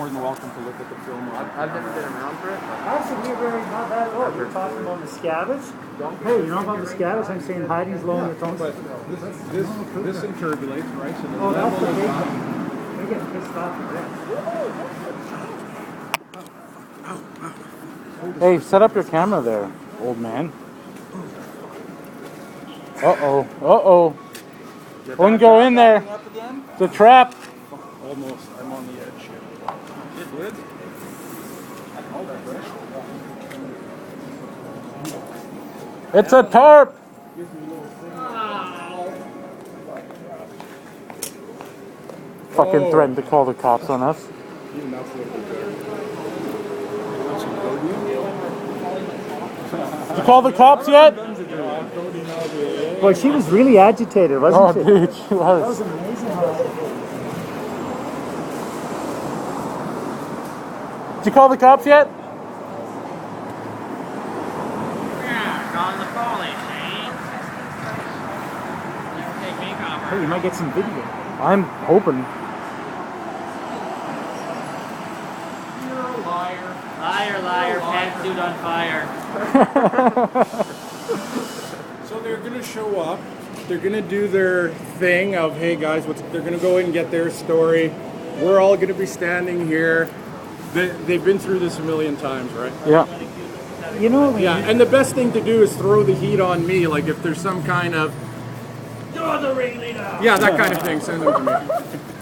more than welcome to look at the film. I've never been around for it. Actually, we're very not that old. We're talking about the scabbage. Hey, you know about the scabbage? I'm saying hiding's low in its own. But this interpolates, right? So the Oh, that's level the is big up. one. They're getting pissed off with Hey, set up your camera there, old man. Uh-oh. Uh-oh. Wouldn't go in there. It's a trap. Almost. I'm on the edge here. It would. It's a tarp. Fucking threatened to call the cops on us. Did you call the cops yet? Boy, she was really agitated, wasn't she? Oh, dude, she That was was. amazing. Did you call the cops yet? Yeah, calling the police, eh? Never take me cover. Hey, you might get some video. I'm hoping. You're a liar. Liar, liar, pantsuit on fire. So they're going to show up. They're going to do their thing of, hey guys, they're going to go in and get their story. We're all going to be standing here. They've been through this a million times, right? Yeah. You know what we Yeah, and the best thing to do is throw the heat on me. Like if there's some kind of, You're the ringleader. yeah, that kind of thing, send them to me.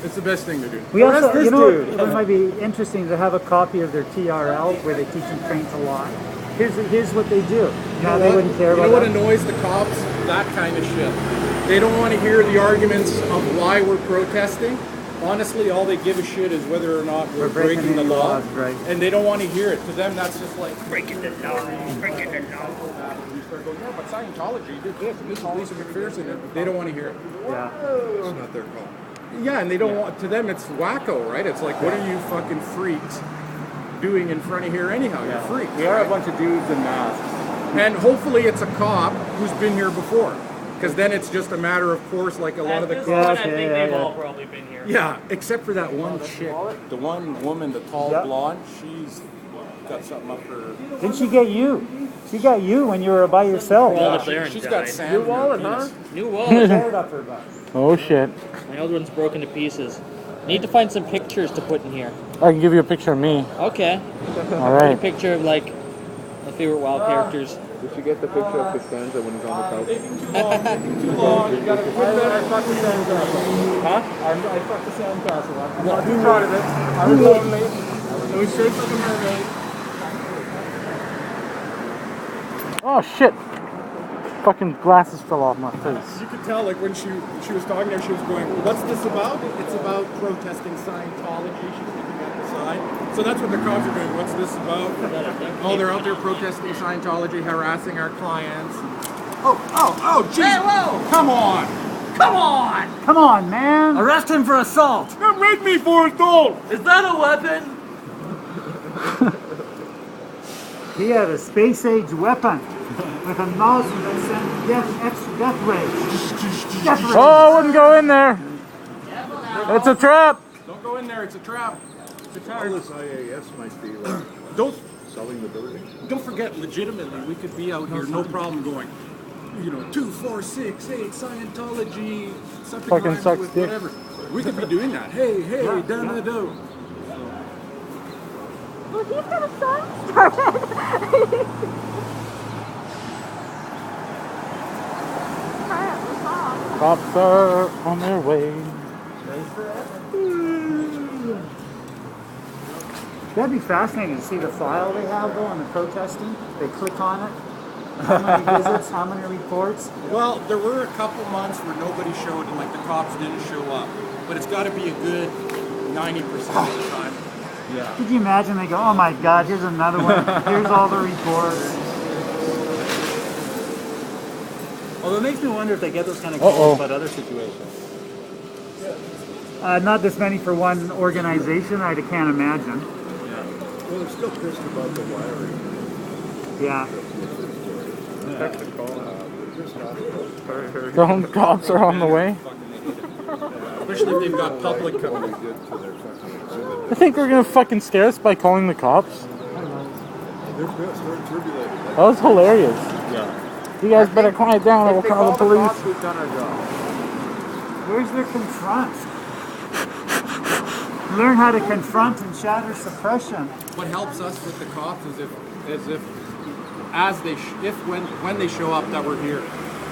It's the best thing to do. We also, you know, it might be interesting to have a copy of their TRL where they teach and train to lie. Here's what they do. No, they wouldn't care about You know what that. annoys the cops? That kind of shit. They don't want to hear the arguments of why we're protesting. Honestly, all they give a shit is whether or not we're breaking the any law. laws, right. And they don't want to hear it. To them, that's just like, Breaking the law. Breaking the law. you start going, yeah, but Scientology did this, and this police interferes in it. They don't want to hear it. Yeah. It's not their call. Yeah, and they don't want, to them it's wacko, right? It's like, what are you fucking freaks doing in front of here anyhow? You're freaks. We are a bunch of dudes in masks. And hopefully it's a cop who's been here before. Because then it's just a matter of course, like a lot of the At this cops. point, I think they've all probably been here. Yeah, except for that one chick. The one woman, the tall Yeah. blonde, she's got something up her. Didn't she get you? She got you when you were by yourself. Well, the Baron She's died. got sand in her penis. New wallet. Sword up her butt. Oh shit. My other one's broken to pieces. Need to find some pictures to put in here. I can give you a picture of me. Okay. All A right. picture of like my favorite wild characters. Did you get the picture of Costanza when he's on the couch? Too long, you gotta put that. I fucked the sandcastle. Huh? I fucked the sandcastle. I'm Well, not who too proud proud of of it? it. I was lonely. It was shaped like a mermaid. Oh shit. Fucking glasses fell off my face. You could tell, like when she was talking there, she was going, "What's this about?" It's about protesting Scientology. She's looking at the side. So that's what the cops are doing. What's this about? Oh, they're out there protesting Scientology, harassing our clients. Oh, geez. Hey, whoa! Come on! Come on! Come on, man. Arrest him for assault! Don't make me for assault! Is that a weapon? He had a space-age weapon with a nozzle that sent death rays. Death rays. Oh, I wouldn't go in there. It's a trap. Don't go in there. It's a trap. It's a All trap. this IAS might be selling the building. Don't forget, legitimately, we could be out here, no problem going, 2, 4, 6, 8, Scientology, something Fucking rhymes sucks with dick. whatever. We could be doing that. Hey, da-da-do. Well, he's got a song started. Alright, the song. Cops are on their way. That'd be fascinating to see the file they have though on the protesting. They click on it. How many visits, how many reports. Well, there were a couple months where nobody showed and like the cops didn't show up. But it's got to be a good 90% of the time. Yeah. Could you imagine they go, oh my god, here's another one. Here's all the reports. Although it makes me wonder if they get those kind of calls about other situations. Not this many for one organization, I can't imagine. Well, they're still pissed about the wiring. Yeah. They're pissed off. The home cops are on the way. Especially if they've got public coming in. Did to their fucking exhibit. I think we're gonna fucking scare us by calling the cops. They're turbulated. That was hilarious. Yeah. You guys better quiet down or we'll call the police. We've done our job. Where's their confront? Learn how to confront and shatter suppression. What helps us with the cops is when they show up that we're here.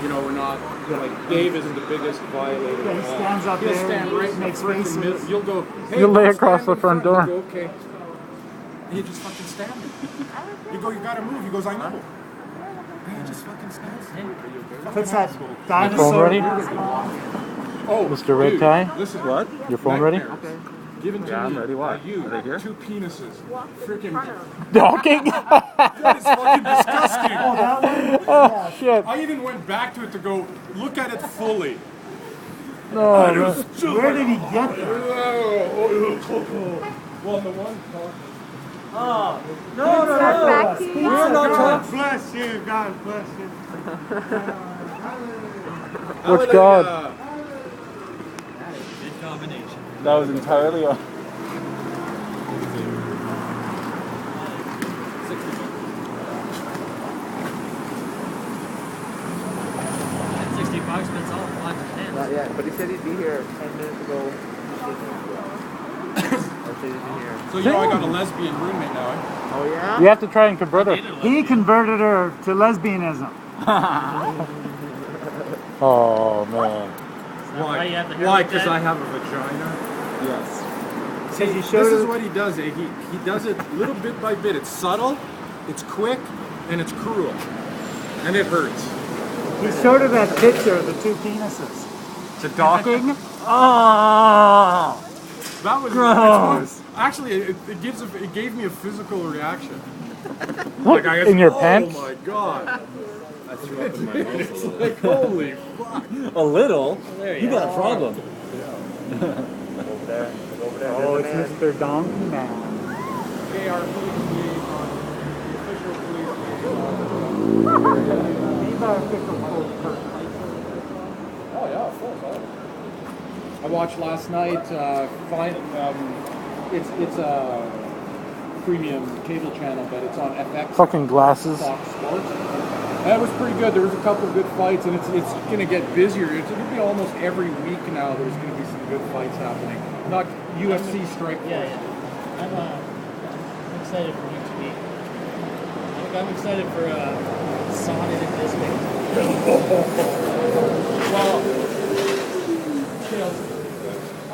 You know, we're not like Dave isn't the biggest violator. Yeah, he stands up He'll there, stand right in the makes freaking faces. middle. You'll go. Hey, You'll lay stand across the in front door. You go, okay. And you just fucking stand there. You go. You gotta move. He goes. I know. And he just fucking stands there. Puts that phone dinosaur. ready? Oh, Mr. Red dude, Tie? Listen. What? Your phone ready? Nightmares. Given to Yeah, I'm me ready. Why? by you, Are they here? 2 penises. Freaking. Docking? That is fucking disgusting. Oh, shit. I even went back to it to go look at it fully. No, no. Where did he get that? Well, the one. Back to you. God bless you. God bless you. Which God? Good combination. That was entirely on. At $60, but it's all fun to dance. Not yet, but he said he'd be here 10 minutes ago. I said he'd be here. So you know I got a lesbian roommate now. Eh? Oh yeah? You have to try and convert her. He converted her to lesbianism. Oh, man. Why you have the hair Why? like Because that? I have a vagina. Yes. See, you this showed is her- what he does. Eh? He does it little bit by bit. It's subtle, it's quick, and it's cruel, and it hurts. He showed her that picture of the 2 penises. The docking? Oh! That was Gross. actually it gave me a physical reaction. What, I in your oh pants? my god! I threw up in my mouth a It's little. like holy fuck. A little? There you You go. got a problem. Over there. Oh, it's Mr. Donkey Man. Okay, our police liaison, the official police liaison. He's our official spokesperson. Oh yeah, of course. I watched last night. It's a premium cable channel, but it's on FX. Fucking glasses. Fox Sports. That was pretty good. There was a couple of good fights, and it's going to get busier. It's going to be almost every week now. There's going to be some good fights happening. Not UFC strike. Yeah, yeah. I'm excited for you to be. I'm excited for Sonnet and Disney.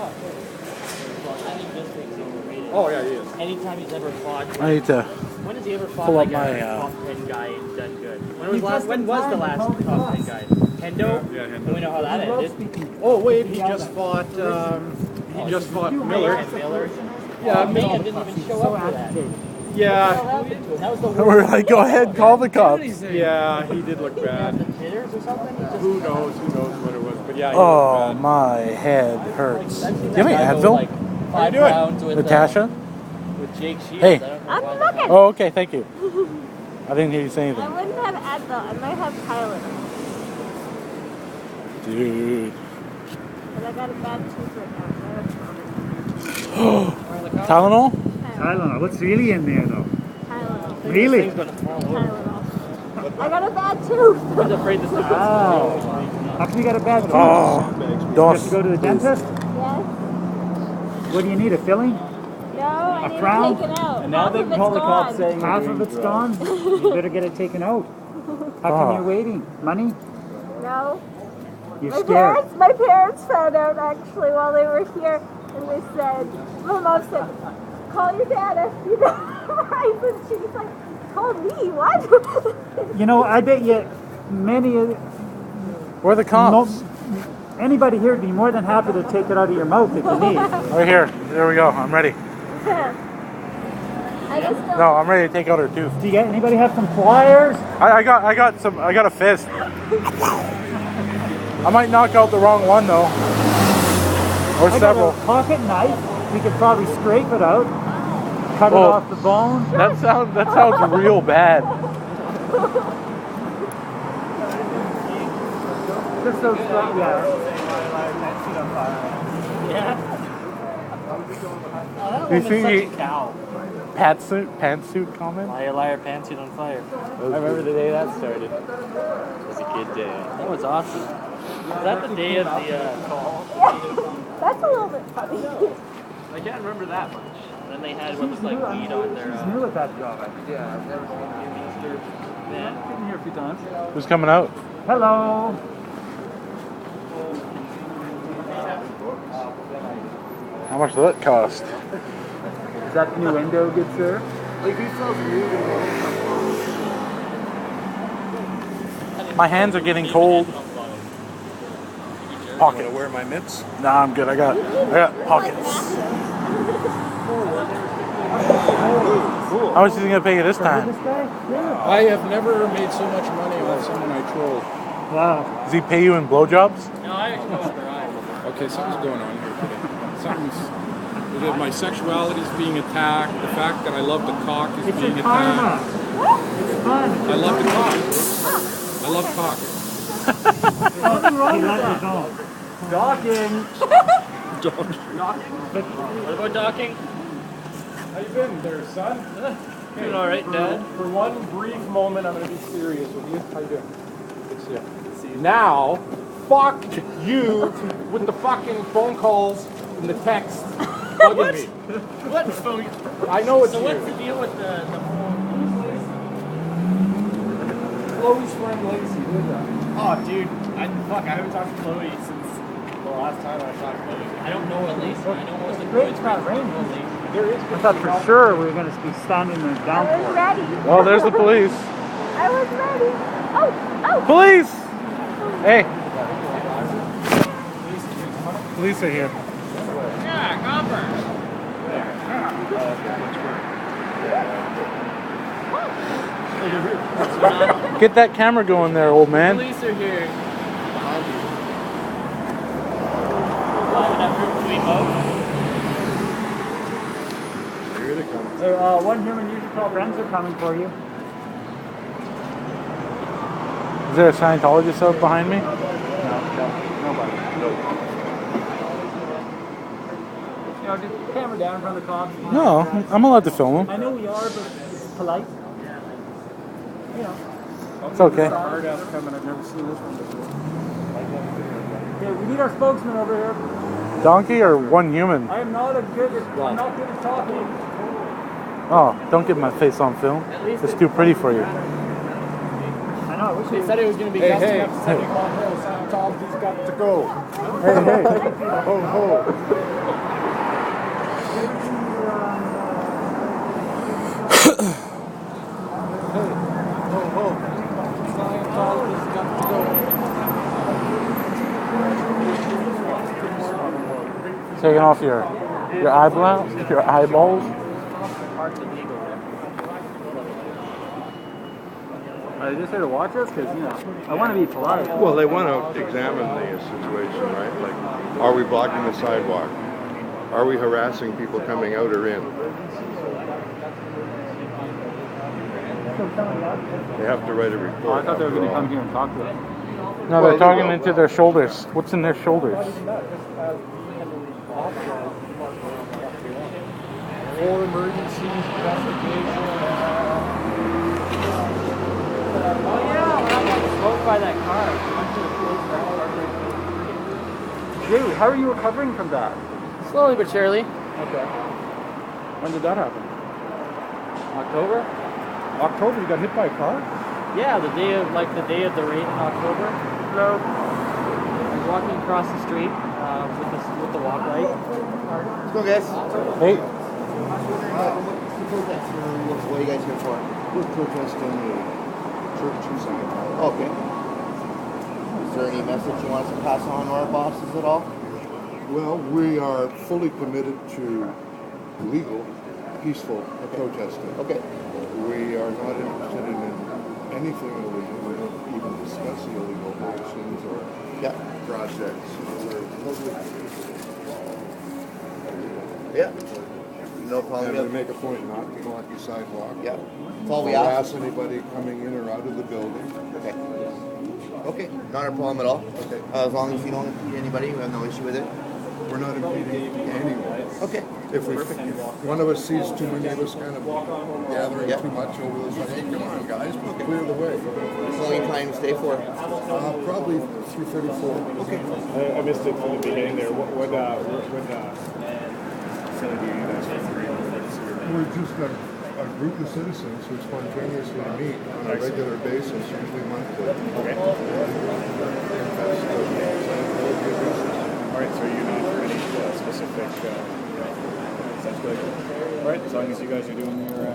Well, I think Disney's overrated. Oh yeah, he is. Anytime he's ever fought. I need to. When has he ever fought Pull up like my, a top 10 guy and done good? When He's just when in was time the to last call the top 10 cops. guy? Hendo? Yeah, Hendo. And we know how that He loves ended. speaking. Oh wait, he just fought. He just fought Miller. And Miller. Yeah, Mania didn't even show So up for that. agitated. Yeah, That was the We're like, go ahead, call the cops. yeah, he did look the bad. jitters or something. He just- Who knows what it was? But yeah, he Oh, looked bad. my head hurts. I've seen Give that me guy go, Advil. like, 5 doing? rounds with Natasha? with Jake Shields. Hey. I don't know I'm why. looking. Oh, okay, thank you. I didn't hear you say I anything. wouldn't have Advil. I might have Tylenol. Dude. But I got a bad tooth right now. Tylenol? Tylenol. What's really in there, though? Tylenol. Really? Thing's gonna fall over. Tylenol. I got a bad tooth. I was afraid this was Oh. How come you got a bad tooth? Oh, You have to dos. go to the dentist? Yes. What do you need, a filling? No, I need crown? it taken out. And now Half they of can call it's the cops gone. saying Half you're of doing it's drugs. gone. You better get it taken out. How come Oh. you're waiting? Money? No. You're My scared. parents found out actually while they were here, and they said, my mom said, call your dad if you know. And she's like, call me? What? You know, I bet you many of Where are the cops? anybody here would be more than happy to take it out of your mouth if you need. Right here. There we go. I'm ready. I just don't. No, I'm ready to take out her tooth. Do you get anybody have some pliers? I got a fist. I might knock out the wrong one though. Or I several. got a pocket knife. We could probably scrape it out, cut it Oh. off the bone. That sounds real bad. Just those, yeah. Yeah. Oh, that You woman's see such he- a cow. Pantsuit comment? Liar, liar, pantsuit on fire. I remember the day that started. It was a good day. That was awesome. Was that the day of the call? That's a little bit funny. I can't remember that much. And then they had what looked like weed on their. She's new at that job, I think. Yeah, I've never seen you Yeah. I've been here a few times. Who's coming out? Hello. How much does that cost? Is that the new window, good sir? Like, he sells new to My hands are getting cold. Pocket. Wear my mitts? Nah, I'm good. I got pockets. How much is he gonna pay you this time? I have never made so much money off someone I trolled. Wow. Does he pay you in blowjobs? No, I actually know what their eyes. Okay, something's going on here today. My sexuality is being attacked. The fact that I love the cock is It's being a karma. attacked. It's fun. I love the cock. I love cock. Nothing wrong with that. Docking. What about docking? How you been there, son? Doing all right, Dad. For one brief moment, I'm going to be serious with you. How you doing? Good to see you. Now, fuck you with the fucking phone calls and the texts bugging me. What phone? I know it's So you. what's the deal with the phone? Chloe's friend Lacey did that. Oh, dude, I haven't talked to Chloe since the last time I talked to Chloe. I don't know Elise. I know most of Great, it's not raining. There is. I thought for sure we were going to be standing in the I was downpour. ready. Well, there's the police. I was ready. Oh, oh. Police! Hey. Police are here. Yeah, copper. Get that camera going there, old man. Police are here. Lining up group between both. Here they come. One human usually called friends are coming for you. Is there a Scientologist out behind me? Nobody. You know, just camera down in front of the cops. No, I'm allowed to film him. I know we are, but it's polite. You know. It's okay. Hard ass coming. I've never seen this one before. Okay, we need our spokesman over here. Donkey or one human? I am not good at talking. Oh, don't get my face on film. It's too pretty for you. I know. I wish They said it was going to be Hey, custom hey. episode. Scientology's got to go. Hey, hey. Ho, ho. Scientology's got to go. Taking off your eyeballs, your eyeballs. Are they just here to watch us? Because, you know, I want to be polite. Well, they want to examine the situation, right? Like, are we blocking the sidewalk? Are we harassing people coming out or in? They have to write a report. Oh, I thought they were going to after all. come here and talk to us. No, they're talking into their shoulders. What's in their shoulders? For emergency investigation. Oh yeah, when I got smoked by that car. Dude, how are you recovering from that? Slowly but surely. Okay. When did that happen? October? October, you got hit by a car? Yeah, the day of the rain in October. Hello. I was walking across the street with the walk light. Let's go, guys. Hey, What are you guys here for? We're protesting the church in Scientology. Okay. Is there any message you want us to pass on to our bosses at all? Well, we are fully committed to legal, peaceful protesting. Okay. We are not interested in anything illegal. We don't even discuss illegal actions or Yeah. projects. We're totally Yeah. No problem. and we make a point not to block the sidewalk. Yeah. That's all we ask. Harass anybody coming in or out of the building. Okay. Okay. Not a problem at all. Okay. As long as you don't impede anybody, we have no issue with it. we're not impeding anyone. Okay. If one of us sees too many of us kind of gathering too much over this, hey, come on, guys, clear the way. How long are you planning to stay for? Probably through 34. Okay. I missed it from the beginning there. What facility are you guys from? We're just a group of citizens who spontaneously meet on a regular basis, usually monthly. Okay. All right, so you're not for any specific. Sounds good. All right, as long as you guys are doing your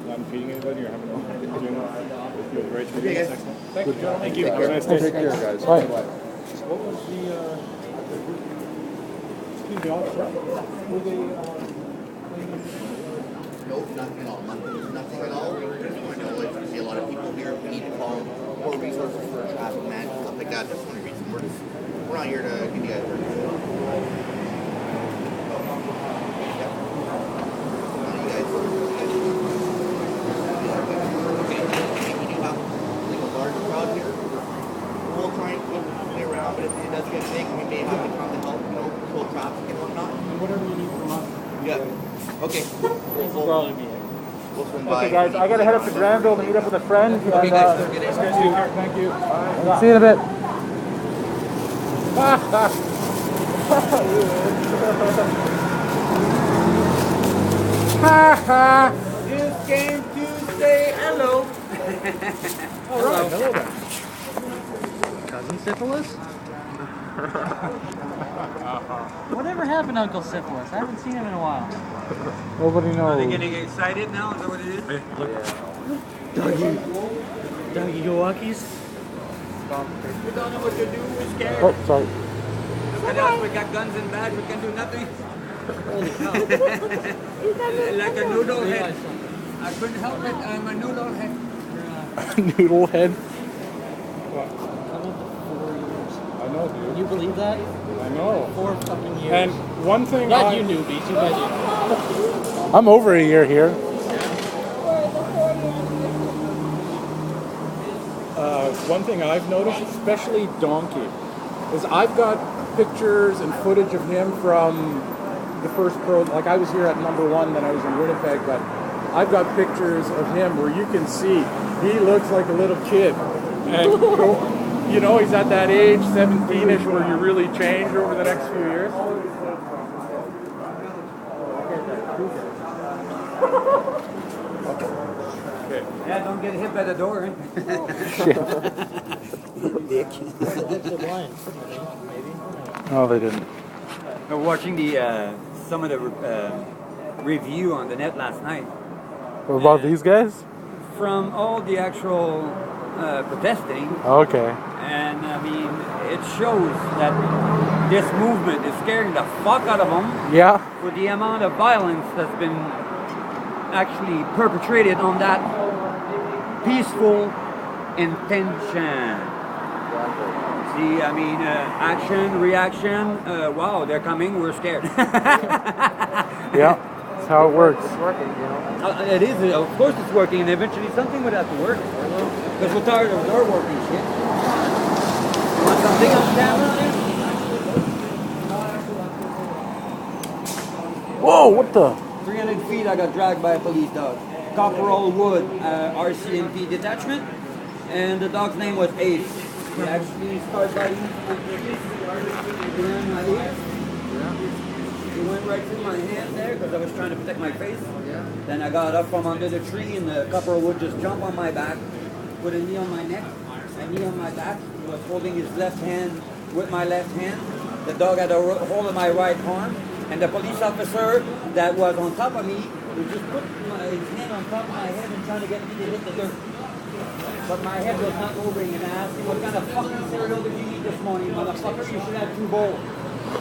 not impeding anybody, you're having doing the right thing. Okay, guys. Excellent. Thank you. Thank you. Have a nice day. Take care, guys. Bye. What was the were they Nope, nothing at all. Nothing at all. We see a lot of people here. We need to call more resources for traffic management, stuff like that. That's the only reason. We're not here to give you guys work. But if it does get big, we may have to come to help, control traffic and whatnot. whatever you need from us? Yeah. Okay. We'll probably be here. We'll swing by. Okay, guys, I gotta head up to Granville to meet up with a friend. Okay, And, guys. Have a good day. Thank you. see you in a bit. Just came to say hello. All right. Hello there. Cousin Syphilis? Whatever happened to Uncle Syphilis? I haven't seen him in a while. Nobody knows. Getting excited now? Is that what it is? Doggy Gawakis? We don't know what to do. We're scared. Oh, sorry. Look at us. We got guns and badge. We can do nothing. Like a noodle head. I couldn't help it. I'm a noodle head. Noodle head. How about the 4 years? I know, dude. Can you believe that? I know. 4 fucking years. And one thing Not you newbies, you guys. I'm over a year here. one thing I've noticed, especially Donkey, is I've got pictures and footage of him from the first pro. Like I was here at number 1, then I was in Winnipeg, but I've got pictures of him where you can see he looks like a little kid, and you know he's at that age, 17ish, where you really change over the next few years. Okay. Yeah, don't get hit by the door. Dick. No, they didn't. Watching the some of the review on the net last night What about these guys? from all the actual protesting, Okay. and I mean it shows that this movement is scaring the fuck out of them Yeah. with the amount of violence that's been actually perpetrated on that peaceful intention. See, I mean, action, reaction, wow, they're coming, we're scared. Yeah. That's how it works. It is, of course it's working, and eventually something would have to work. Because we're tired of our working shit. You want something on camera there? Whoa, what the? 300 feet, I got dragged by a police dog. Copperall Wood, RCMP detachment, and the dog's name was Ace. He actually started biting behind my ear. He went right through my hand there because I was trying to protect my face. Then I got up from under the tree and the Copperall Wood just jumped on my back, put a knee on my neck, a knee on my back. He was holding his left hand with my left hand. The dog had a hold of my right arm. And the police officer that was on top of me, he just put his hand on top of my head and trying to get me to hit the dirt. But my head was not moving, and I asked him, what kind of fucking cereal did you eat this morning, motherfucker? You should have 2 bowls.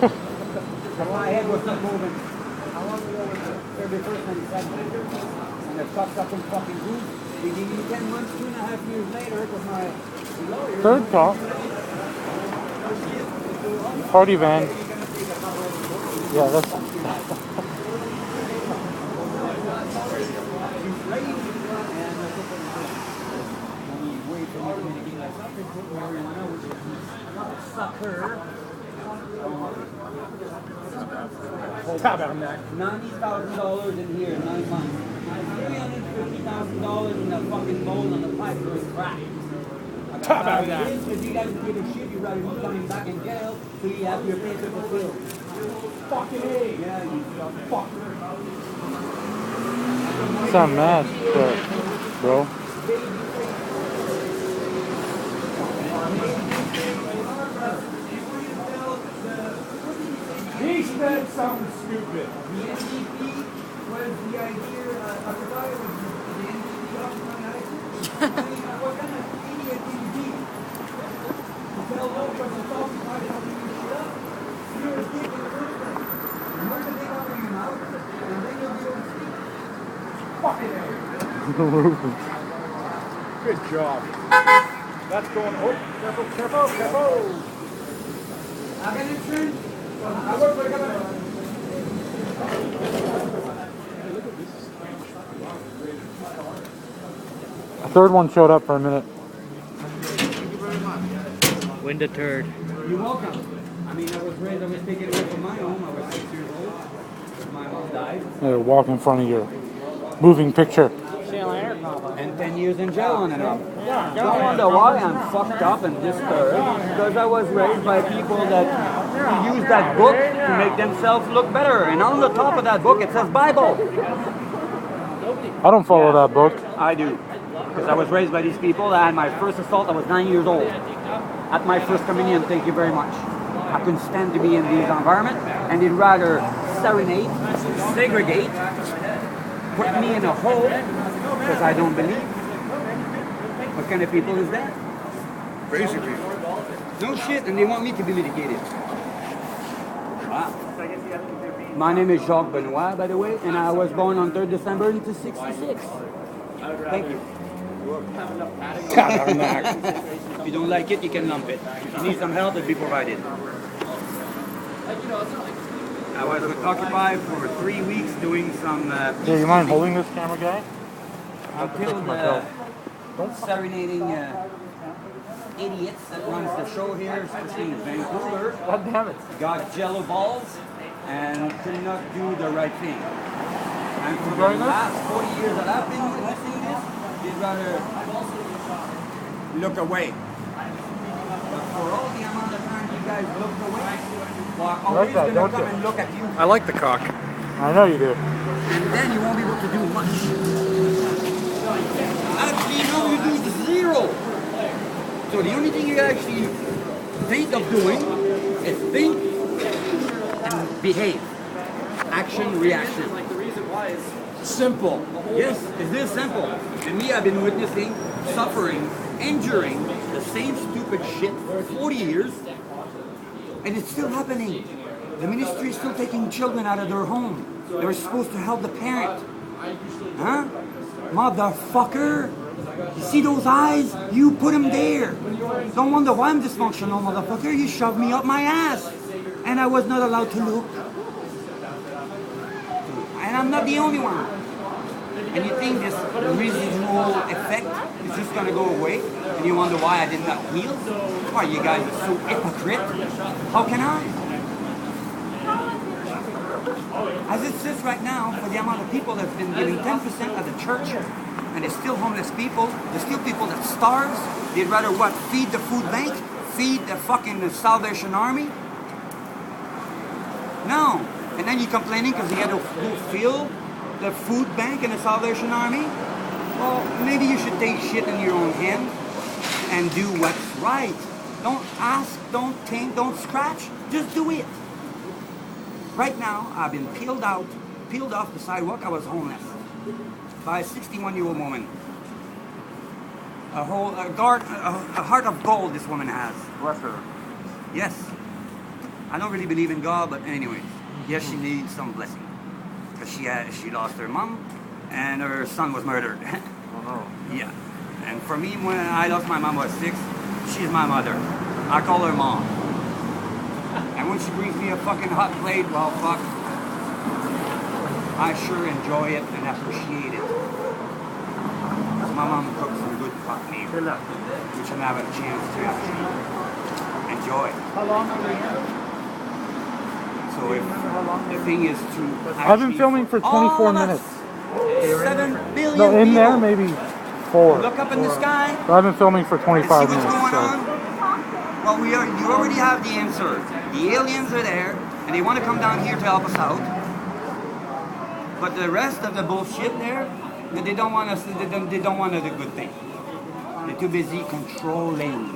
But my head was not moving. How long ago was it? February 1st, 97. And the fucked up and fucking good. They gave me 10 months, 2.5 years later, because my lawyer... Third call. Party van. Yeah, that's. Tabernacle. $90,000 in here in 9 months. $350,000 in the fucking bowl on the pipe for his crack. Tabernacle. Because you guys give a shit, you rather be coming back in jail so you have your paper fulfilled. Fucking A. Yeah, you fucker. Sound mad, bro. He said something stupid. The NDP was the idea, I forgot it was the NDP organization. What kind of idiot do you be? To tell local consultants how to help you shit up? You're a dick in the first place. Remember the thing out of your mouth, and then you'll be able to speak. Fucking A. Good job. That's going. Oh, careful, careful, careful. I've been in trend. I work for the government. A third one showed up for a minute. Wind a turd. You're welcome. I mean, I was taken away from my home. I was 6 years old. My mom died. There, walk in front of your moving picture. And 10 years in jail on and off. Don't wonder why I'm fucked up and disturbed. Because I was raised by people that use that book to make themselves look better. And on the top of that book it says Bible. I don't follow that book. I do. Because I was raised by these people. I had my first assault. I was 9 years old. At my first communion, thank you very much. I couldn't stand to be in these environments. And they'd rather serenade, segregate, put me in a hole because I don't believe. What kind of people is that? Crazy people. No shit, and they want me to be litigated. Wow. My name is Jacques Benoit, by the way, and I was born on 3rd December 1966. Thank you. If you don't like it, you can lump it. If you need some help, it'll be provided. I was with Occupy for 3 weeks doing some... Yeah, you mind holding this camera, guy? until serenading idiots that runs the show here, especially in Vancouver. God damn it. Got jello balls and could not do the right thing. And for the last 40 years that I've been witnessing this, they'd rather look away. But for all the amount of time you guys looked away, well, I'm always going to come and look at you. I like the cock. I know you do. And then you won't be able to do much. Actually, no, you do zero. So the only thing you actually think of doing is think and behave. Action, reaction. Simple. Yes, it's this simple. And me, I've been witnessing, suffering, injuring the same stupid shit for 40 years. And it's still happening. The ministry is still taking children out of their home. They're supposed to help the parent. Huh? Motherfucker. You see those eyes? You put them there. Don't wonder why I'm dysfunctional, motherfucker. You shoved me up my ass. And I was not allowed to look. And I'm not the only one. And you think this residual effect is just going to go away? And you wonder why I did not wheel? Why you guys are so hypocrite? How can I? As it sits right now, for the amount of people that's been giving 10% of the church, and there's still homeless people, there's still people that starve, they'd rather what, feed the food bank? Feed the fucking Salvation Army? No. And then you're complaining because you had to go fill the food bank and the Salvation Army? Well, maybe you should take shit in your own hand and do what's right. Don't ask, don't think, don't scratch, just do it. Right now, I've been peeled off the sidewalk. I was homeless by a 61-year-old woman. A heart of gold this woman has. Bless her. Yes. I don't really believe in God, but anyways, yes, she needs some blessing. Because she lost her mom, and her son was murdered. Oh no. Yeah. And for me, when I lost my mom, I was 6. She's my mother. I call her mom. And when she brings me a fucking hot plate, well, fuck, I sure enjoy it and appreciate it. My mom cooks some good pot meat, which I have a chance to actually enjoy. How long were you here? So if the thing is to I've been actually- filming for all 24 of us, minutes. 7 billion No, in there people. maybe 4. Look up in the sky. But I've been filming for And see 25 what's minutes. going So. on? Well, you already have the answer. The aliens are there, and they want to come down here to help us out. But the rest of the bullshit there, they don't want us. They don't want the good thing. They're too busy controlling,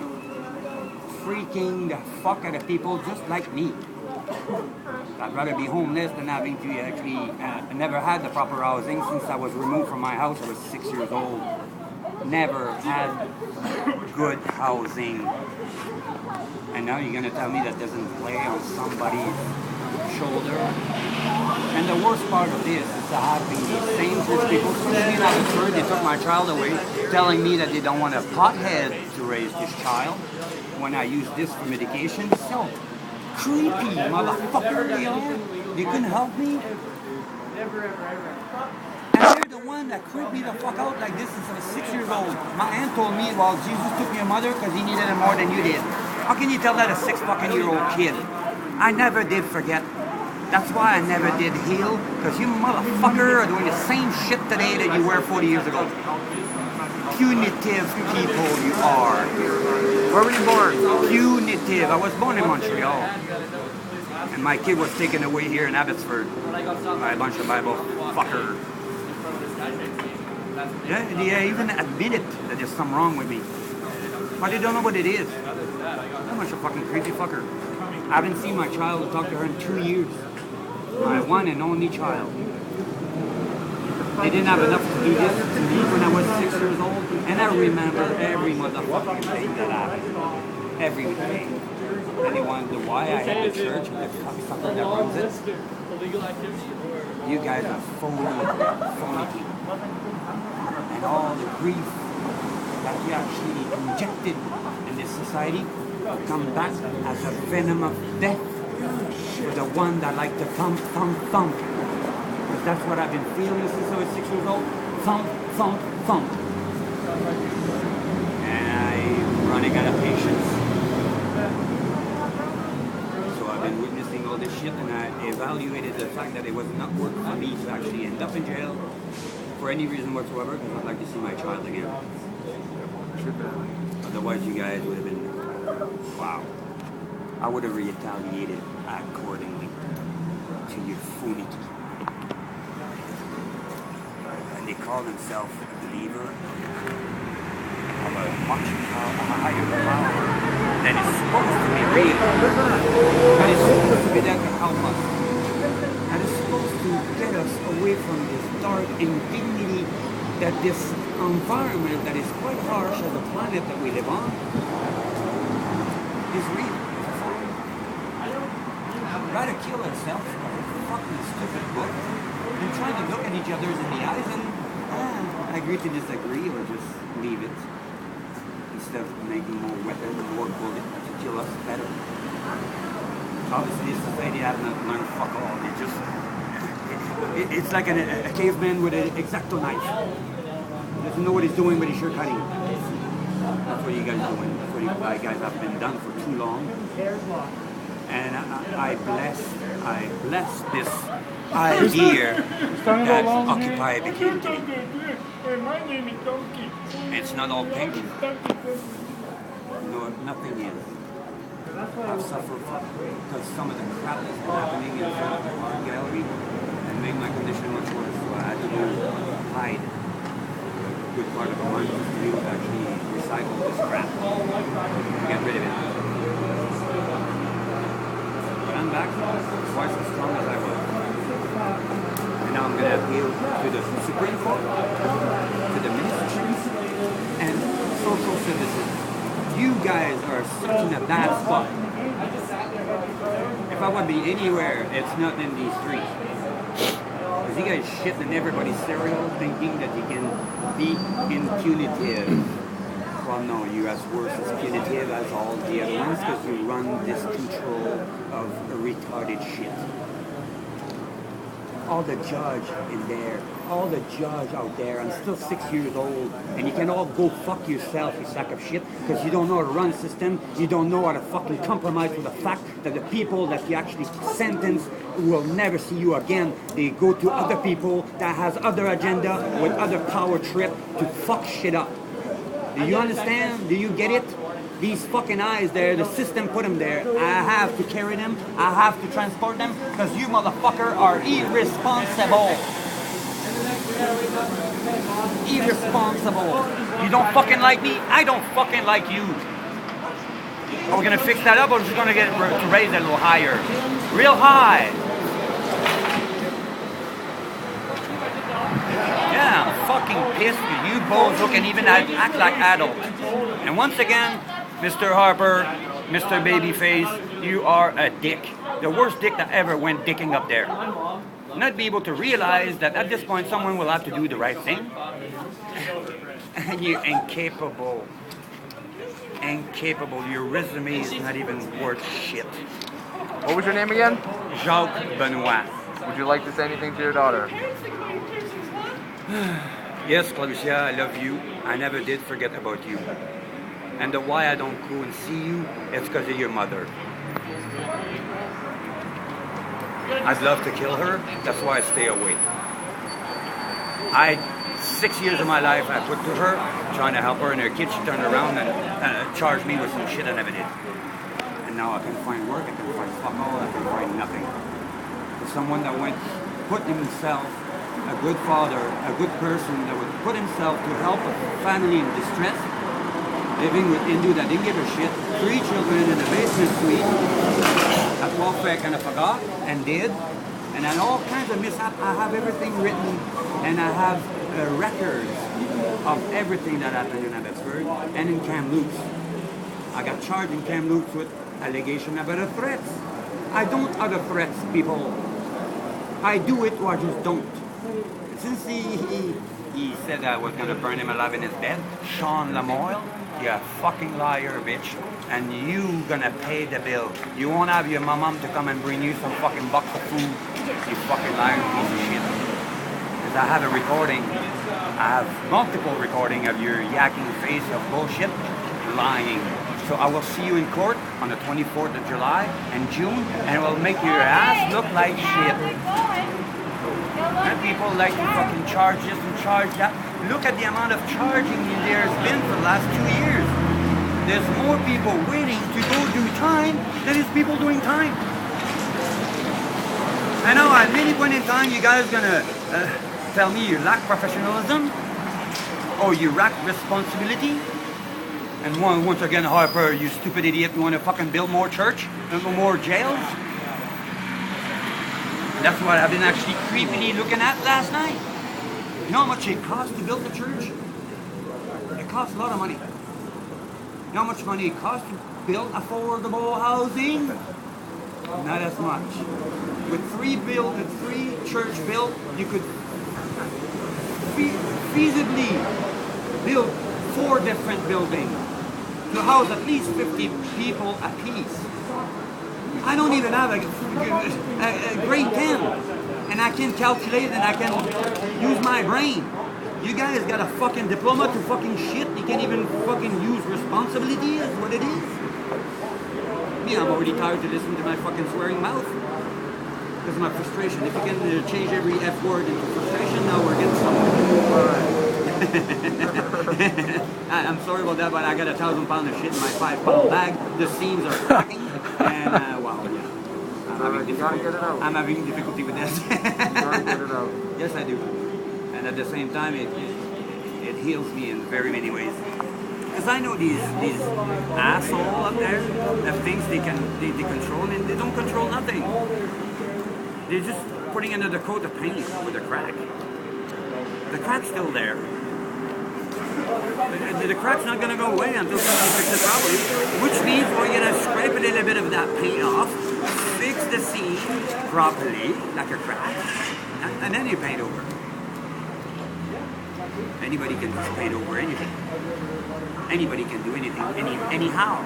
freaking the fuck out of people just like me. I'd rather be homeless than having to actually never had the proper housing since I was removed from my house. I was 6 years old. Never had good housing. And now you're gonna tell me that doesn't play on somebody's shoulder? And the worst part of this is to have these same rich people sitting out the third, they took my child away, telling me that they don't want a pothead to raise this child when I use this for medication. So creepy motherfucker they are. They couldn't help me. And they're the one that creeped me the fuck out like this since I was 6 years old. My aunt told me, well, Jesus took your mother because he needed her more than you did. How can you tell that a 6-fucking-year-old kid? I never did forget. That's why I never did heal, because you motherfucker are doing the same shit today that you were 40 years ago. Punitive people you are. Where were you born? Punitive. I was born in Montreal. And my kid was taken away here in Abbotsford by a bunch of Bible fucker. Yeah, they even admitted that there's something wrong with me. But they don't know what it is. I'm a bunch of fucking crazy fucker. I haven't seen my child or talked to her in 2 years. My one and only child. They didn't have enough to do this to me when I was 6 years old. And I remember every motherfucking thing that happened. Everything. And they wanted to know why I had the church and the cocksucker that runs it. You guys are phony people. And all the grief that you actually injected in this society come back as a venom of death for the one that like to thump, thump, thump. Because that's what I've been feeling since I was 6 years old. Thump, thump, thump. And I'm running out of patience. So I've been witnessing all this shit and I evaluated the fact that it was not worth for me to actually end up in jail for any reason whatsoever, because I'd like to see my child again. Otherwise you guys would have been, wow. I would have retaliated accordingly to your funity. And they call themselves a believer of a much higher power that is supposed to be real. That is supposed to be there to help us. That is supposed to get us away from this dark indignity that this environment that is quite harsh as a planet that we live on is real. Try to kill ourselves for a fucking stupid book and trying to look at each other in the eyes and agree to disagree or just leave it instead of making more weapons, more bullets to kill us better. Obviously, society has not learned fuck all. It just it's like a caveman with an X-Acto knife. He doesn't know what he's doing, but he's sure cutting. That's what you guys are doing. That's what you guys have been done for too long. And I bless this idea that Occupy became to me. It's not all pink. No, nothing is. I've suffered because some of the crap that's been happening in front of the art gallery and made my condition much worse. So I had to hide a good part of the money to be able to actually recycle this crap. Get rid of it. I'm back twice as strong as I was. And now I'm going to appeal to the Supreme Court, to the ministries, and social services. You guys are such in a bad spot. If I would be anywhere, it's not in these streets. Because you guys shit in everybody's cereal thinking that you can be impunitive. Well, no, you're as worse as punitive as all the other ones because you run this control of retarded shit. All the judge in there all the judge out there, I'm still 6 years old, and you can all go fuck yourself, you sack of shit, because you don't know how to run a system, you don't know how to fucking compromise with the fact that the people that you actually sentence will never see you again. They go to other people that has other agenda with other power trip to fuck shit up. Do you understand? Do you get it? These fucking eyes there, the system put them there. I have to carry them. I have to transport them because you motherfucker are irresponsible. Irresponsible. You don't fucking like me, I don't fucking like you. Are we gonna fix that up or just gonna get to raise it a little higher? Real high. Yeah, I'm fucking pissed with you both who can even act like adults. And once again, Mr. Harper, Mr. Babyface, you are a dick. The worst dick that ever went dicking up there. Not be able to realize that at this point someone will have to do the right thing. And you're incapable. Incapable. Your resume is not even worth shit. What was your name again? Jacques Benoit. Would you like to say anything to your daughter? Yes, Claudia, I love you. I never did forget about you. And the why I don't go and see you, it's because of your mother. I'd love to kill her, that's why I stay away. 6 years of my life I put to her, trying to help her, and her kid, she turned around and charged me with some shit I never did. And now I can find work, I can find fuck all, I can find nothing. For someone that put himself, a good father, a good person that would put himself to help a family in distress, living with Hindu that didn't give a shit, 3 children in a basement suite, at welfare kind of forgot, and did, and had all kinds of mishaps. I have everything written, and I have records of everything that happened in Abbotsford and in Kamloops. I got charged in Kamloops with allegation about other threats. I don't utter threats, people. I do it or I just don't. Since he said I was going to burn him alive in his bed, Sean Lamoille, you're a fucking liar, bitch. And you gonna pay the bill. You won't have your mom to come and bring you some fucking box of food. You fucking lying piece of shit. Because I have a recording. I have multiple recording of your yakking face of bullshit lying. So I will see you in court on the 24th of July and June, and it will make your ass look like shit. And people like to fucking charge this and charge that. Look at the amount of charging there's been for the last 2 years. There's more people waiting to go do time than there's people doing time. I know at many point in time you guys gonna tell me you lack professionalism or you lack responsibility. And once again, Harper, you stupid idiot, you want to fucking build more church and more jails? That's what I've been actually creepily looking at last night. You know how much it costs to build a church? It costs a lot of money. You know how much money it costs to build affordable housing? Not as much. With 3 church built, you could feasibly build 4 different buildings to house at least 50 people a piece. I don't even have a grade 10, and I can calculate and I can use my brain. You guys got a fucking diploma to fucking shit. You can't even fucking use responsibility is what it is. Me, I'm already tired to listen to my fucking swearing mouth. Because of my frustration. If you can change every F word into frustration, now we're getting somewhere. I'm sorry about that, but I got 1,000 pounds of shit in my 5-pound bag. The seams are cracking, and wow, yeah. I'm having difficulty with this. Yes, I do. And at the same time, it heals me in very many ways. Because I know these assholes up there that thinks they control, and they don't control nothing. They're just putting another coat of paint over the crack. The crack's still there. The crack's not going to go away until someone fixes it properly, which means we're going to scrape a little bit of that paint off, fix the seam properly, like a crack, and then you paint over. Anybody can just paint over anything. Anybody can do anything, anyhow.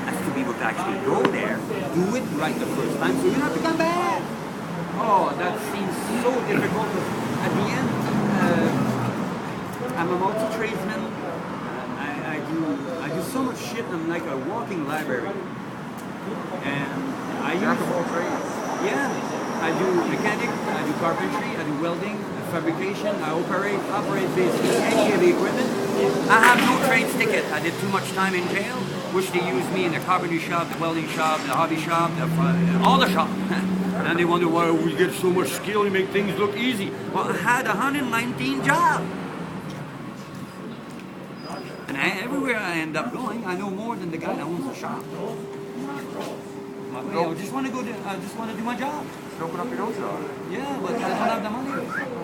Has to be able to actually go there, do it right the first time, so you don't have to come back. Oh, that seems so difficult. at the end, I'm a multi-tradesman. I do so much shit. I'm like a walking library. And I use yeah. I do mechanic. I do carpentry. I do welding, fabrication. I operate basically any heavy equipment. I have no trades ticket. I did too much time in jail, which they used me in the carpentry shop, the welding shop, the hobby shop, all the shop. And then they wonder why we get so much skill, you make things look easy. Well, I had 119 jobs. And everywhere I end up going, I know more than the guy that owns the shop. I just want to go. I just want to do my job. Open up your own shop. Yeah, but I don't have the money.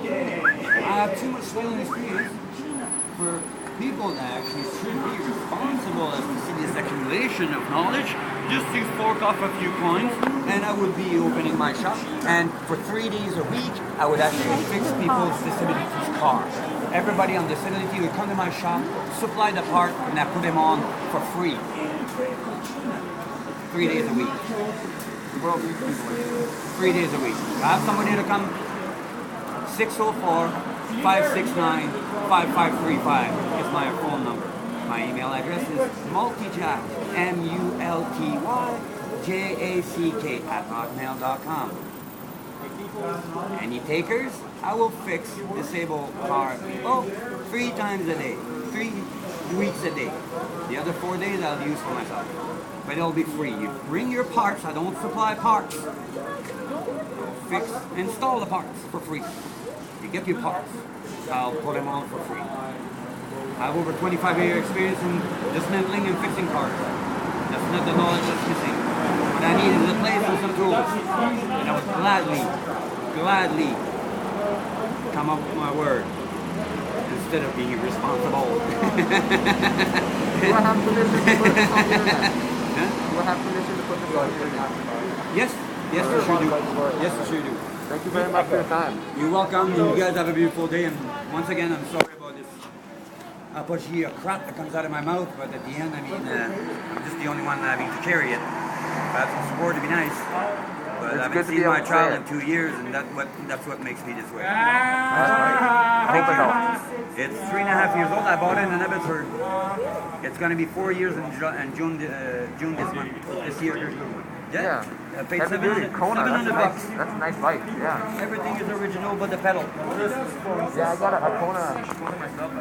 I have too much skill and experience for people that actually should be responsible as to see this accumulation of knowledge. Just to fork off a few coins, and I would be opening my shop. And for 3 days a week, I would actually fix people's disabilities cars. Everybody on disability would come to my shop, supply the part, and I put them on for free. 3 days a week. 3 days a week. I have somebody to come 604-569-5535 is my phone number. My email address is multijack, multijack@hotmail.com. Any takers? I will fix disabled car 3 times a day, 3 weeks a day. The other 4 days I'll use for myself. But it'll be free. You bring your parts. I don't supply parts. Install the parts for free. You get your parts. I'll put them on for free. I have over 25-year experience in dismantling and fixing cars. That's not the knowledge that's missing. What I need is a place and some tools. And I would gladly come up with my word instead of being irresponsible. Do I have permission to put this on the internet? Do I have permission to put this on the internet? Yes, you sure do. Yes, you sure do. Thank you very much for your time. You're welcome. You guys have a beautiful day. And once again, I'm sorry about this apogee of crap that comes out of my mouth. But at the end, I mean, I'm just the only one having to carry it. If I have some support, it'd be nice. But I haven't seen my child in 2 years, and that's what makes me this way. I hope it helps. It's 3.5 years old. I bought it in Abbotsford. It's going to be 4 years in June this month, this year. Yeah. I paid $700 bucks. That's a nice bike, yeah. Everything is original but the pedal. Yeah, I got a Kona myself.